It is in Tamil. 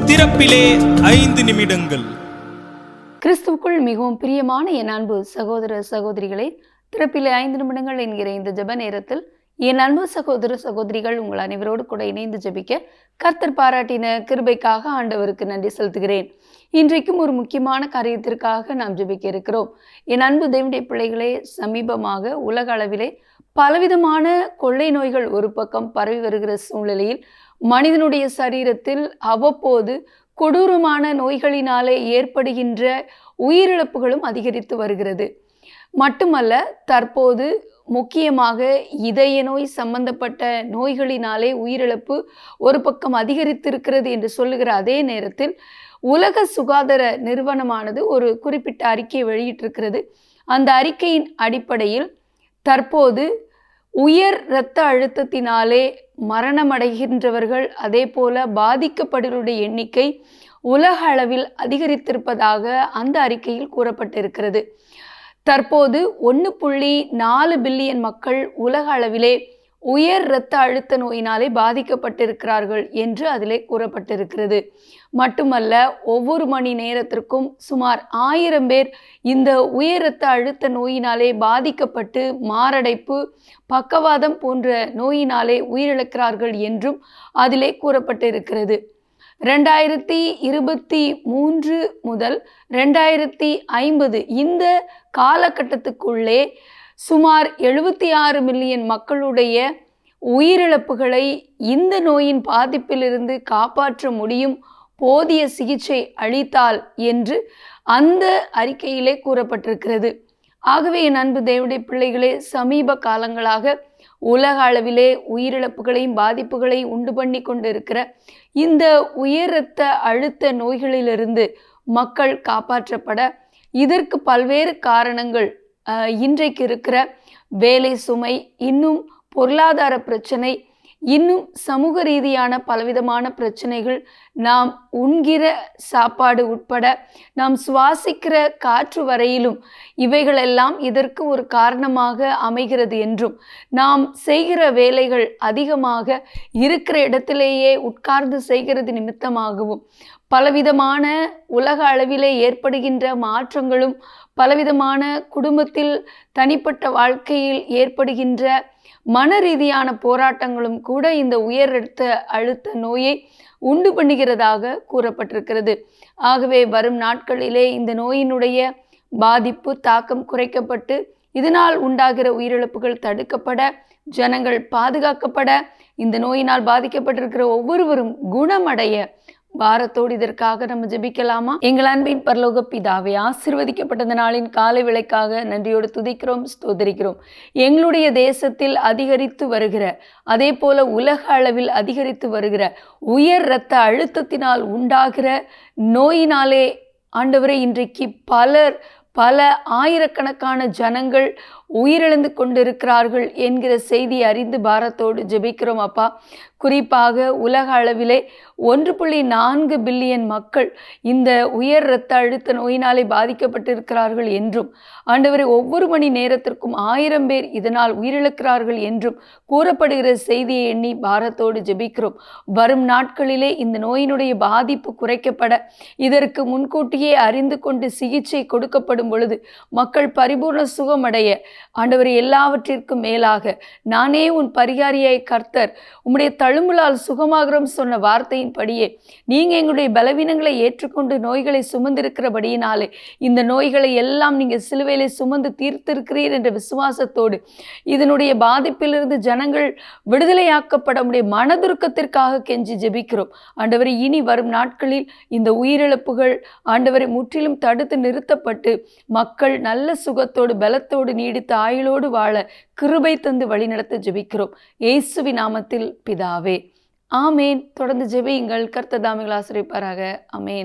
திறப்பிலே 5 நிமிடங்கள். கிறிஸ்துவுக்குள் மிகவும் பிரியமான என் அன்பு சகோதர சகோதரிகளே, திறப்பிலே 5 நிமிடங்கள் என்கிற இந்த ஜெப நேரத்தில் என் அன்பு சகோதர சகோதரிகள் உங்கள் அனைவரோடு கூட இணைந்து ஜெபிக்க கர்த்தர் பாராட்டின கிருபைக்காக ஆண்டவருக்கு நன்றி செலுத்துகிறேன். இன்றைக்கும் ஒரு முக்கியமான காரியத்திற்காக நாம் ஜெபிக்க இருக்கிறோம். என் அன்பு தேவனுடைய பிள்ளைகளே, சமீபமாக உலக அளவிலே பலவிதமான கொள்ளை நோய்கள் ஒரு பக்கம் பரவி வருகிற சூழ்நிலையில் மனிதனுடைய சரீரத்தில் அவ்வப்போது கொடூரமான நோய்களினாலே ஏற்படுகின்ற உயிரிழப்புகளும் அதிகரித்து வருகிறது. மட்டுமல்ல, தற்போது முக்கியமாக இதய நோய் சம்பந்தப்பட்ட நோய்களினாலே உயிரிழப்பு ஒரு பக்கம் அதிகரித்திருக்கிறது என்று சொல்லுகிற அதே நேரத்தில் உலக சுகாதார நிறுவனமானது ஒரு குறிப்பிட்ட அறிக்கையை வெளியிட்டிருக்கிறது. அந்த அறிக்கையின் அடிப்படையில் தற்போது உயர் இரத்த அழுத்தத்தினாலே மரணமடைகின்றவர்கள், அதே போல பாதிக்கப்படுவருடைய எண்ணிக்கை உலக அளவில் அதிகரித்திருப்பதாக அந்த அறிக்கையில் கூறப்பட்டிருக்கிறது. தற்போது 1.4 பில்லியன் மக்கள் உலக அளவிலே உயர் இரத்த அழுத்த நோயினாலே பாதிக்கப்பட்டிருக்கிறார்கள் என்று அதிலே கூறப்பட்டிருக்கிறது. மட்டுமல்ல, ஒவ்வொரு மணி நேரத்திற்கும் சுமார் 1000 பேர் இந்த உயர் இரத்த அழுத்த நோயினாலே பாதிக்கப்பட்டு மாரடைப்பு, பக்கவாதம் போன்ற நோயினாலே உயிரிழக்கிறார்கள் என்றும் அதிலே கூறப்பட்டிருக்கிறது. 2023 முதல் 2050 இந்த காலகட்டத்துக்குள்ளே சுமார் 76 மில்லியன் மக்களுடைய உயிரிழப்புகளை இந்த நோயின் பாதிப்பிலிருந்து காப்பாற்ற முடியும், போதிய சிகிச்சை அளித்தால் என்று அந்த அறிக்கையிலே கூறப்பட்டிருக்கிறது. ஆகவே என் அன்பு தேவனுடைய பிள்ளைகளே, சமீப காலங்களாக உலக அளவிலே உயிரிழப்புகளையும் பாதிப்புகளையும் உண்டு பண்ணி கொண்டு இருக்கிற இந்த உயர் இரத்த அழுத்த நோய்களிலிருந்து மக்கள் காப்பாற்றப்பட இதற்கு பல்வேறு காரணங்கள், இன்றைக்கு இருக்கிற வேலை சுமை, இன்னும் பொருளாதார பிரச்சனை, இன்னும் சமூக ரீதியான பலவிதமான பிரச்சனைகள், நாம் உண்கிற சாப்பாடு உட்பட நாம் சுவாசிக்கிற காற்று வரையிலும் இவைகளெல்லாம் இதற்கு ஒரு காரணமாக அமைகிறது என்றும், நாம் செய்கிற வேலைகள் அதிகமாக இருக்கிற இடத்திலேயே உட்கார்ந்து செய்கிறது நிமித்தமாகவும் பலவிதமான உலக அளவிலே ஏற்படுகின்ற மாற்றங்களும், பலவிதமான குடும்பத்தில் தனிப்பட்ட வாழ்க்கையில் ஏற்படுகின்ற மன ரீதியான போராட்டங்களும் கூட இந்த உயர் இரத்த அழுத்த நோயை உண்டு பண்ணுகிறதாக கூறப்பட்டிருக்கிறது. ஆகவே வரும் நாட்களிலே இந்த நோயினுடைய பாதிப்பு தாக்கம் குறைக்கப்பட்டு இதனால் உண்டாகிற உயிரிழப்புகள் தடுக்கப்பட, ஜனங்கள் பாதுகாக்கப்பட, இந்த நோயினால் பாதிக்கப்பட்டிருக்கிற ஒவ்வொருவரும் குணமடைய பாரத்தோடு இதற்காக நம்ம ஜெபிக்கலாமா? எங்கள் அன்பின் பரலோக பிதாவே, ஆசீர்வதிக்கப்பட்ட நாளின் காலை வேளைக்காக நன்றியோடு துதிக்கிறோம், ஸ்தோத்திரிக்கிறோம். எங்களுடைய தேசத்தில் அதிகரித்து வருகிற, அதே போல உலக அளவில் அதிகரித்து வருகிற உயர் இரத்த அழுத்தத்தினால் உண்டாகிற நோயினாலே ஆண்டவரே, இன்றைக்கு பல ஆயிரக்கணக்கான ஜனங்கள் உயிரிழந்து கொண்டிருக்கிறார்கள் என்கிற செய்தி அறிந்து பாரத்தோடு ஜெபிக்கிறோம் அப்பா. குறிப்பாக உலக அளவிலே 1.4 பில்லியன் மக்கள் இந்த உயர் இரத்த அழுத்த நோயினாலே பாதிக்கப்பட்டிருக்கிறார்கள் என்றும், ஆண்டவரை ஒவ்வொரு மணி நேரத்திற்கும் 1000 பேர் இதனால் உயிரிழக்கிறார்கள் என்றும் கூறப்படுகிற செய்தியை எண்ணி பாரத்தோடு ஜெபிக்கிறோம். வரும் நாட்களிலே இந்த நோயினுடைய பாதிப்பு குறைக்கப்பட, இதற்கு முன்கூட்டியே அறிந்து கொண்டு சிகிச்சை கொடுக்கப்படும் பொழுது மக்கள் பரிபூர்ண சுகமடைய, ஆண்டவரை எல்லாவற்றிற்கும் மேலாக நானே உன் பரிகாரியாய் கர்த்தர், உம்முடைய தழும்புலால் சுகமாகிறோம் சொன்ன வார்த்தையின்படியே நீங்க எங்களுடைய பலவீனங்களை ஏற்றுக்கொண்டு நோய்களை சுமந்திருக்கிறபடியினாலே இந்த நோய்களை எல்லாம் நீங்க சிலுவையிலே சுமந்து தீர்த்திருக்கிறீர் என்ற விசுவாசத்தோடு இதனுடைய பாதிப்பிலிருந்து ஜனங்கள் விடுதலையாக்கப்பட உடைய மனதுருக்கத்திற்காக கெஞ்சி ஜெபிக்கிறோம். ஆண்டவரை, இனி வரும் நாட்களில் இந்த உயிரிழப்புகள் ஆண்டவரை முற்றிலும் தடுத்து நிறுத்தப்பட்டு மக்கள் நல்ல சுகத்தோடு பலத்தோடு நீடித்த ஆயுளோடு வாழ கிருபை தந்து வழிநடத்த ஜெபிக்கிறோம். இயேசுவின் நாமத்தில் பிதாவே, ஆமேன். தொடர்ந்து ஜெபியுங்கள். கர்த்தர் தாமே உங்களை ஆசீர்வதிப்பாராக. ஆமேன்.